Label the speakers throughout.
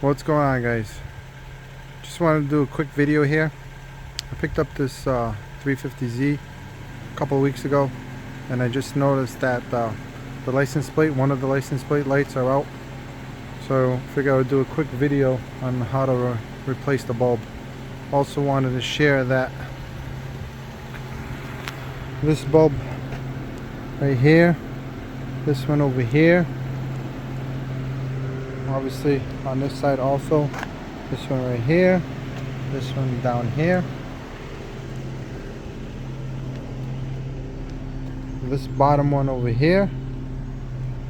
Speaker 1: What's going on, guys? Just wanted to do a quick video here. I picked up this 350Z a couple of weeks ago, and I just noticed that the license plate, one of the license plate lights are out. So I figured I would do a quick video on how to replace the bulb. Also wanted to share that this bulb right here, this one over here, obviously on this side also, this one right here, this one down here, this bottom one over here,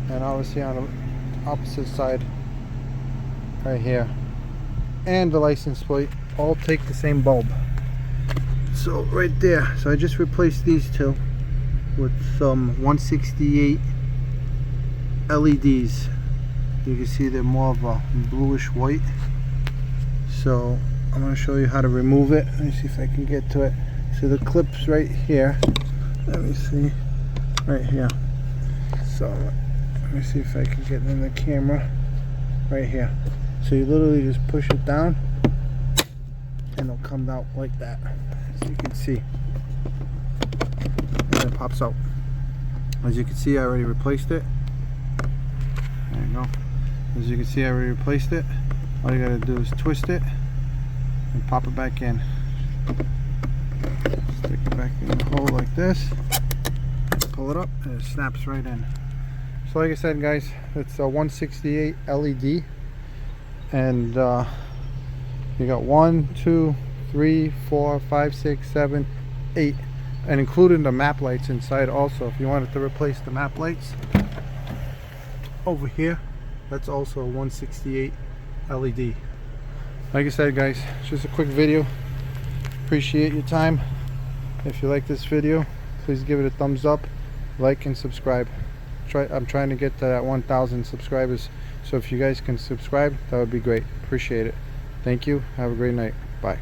Speaker 1: and obviously on the opposite side right here, and the license plate all take the same bulb. So right there, so I just replaced these two with some 168 LEDs. You can see they're more of a bluish white. So I'm going to show you how to remove it. Let me see if I can get to it. So the clip's right here. Let me see, right here. So let me see if I can get in the camera. Right here. So you literally just push it down and it'll come out like that, as you can see, and it pops out. As you can see, I already replaced it. There you go. As you can see, I already replaced it. All you gotta do is twist it and pop it back in. Stick it back in the hole like this, pull it up, and it snaps right in. So like I said, guys, it's a 168 LED, and you got 1, 2, 3, 4, 5, 6, 7, 8, and including the map lights inside also. If you wanted to replace the map lights over here, that's also a 168 LED. Like I said, guys, it's just a quick video. Appreciate your time. If you like this video, please give it a thumbs up, like, and subscribe. I'm trying to get to that 1,000 subscribers, so if you guys can subscribe, that would be great. Appreciate it. Thank you. Have a great night. Bye.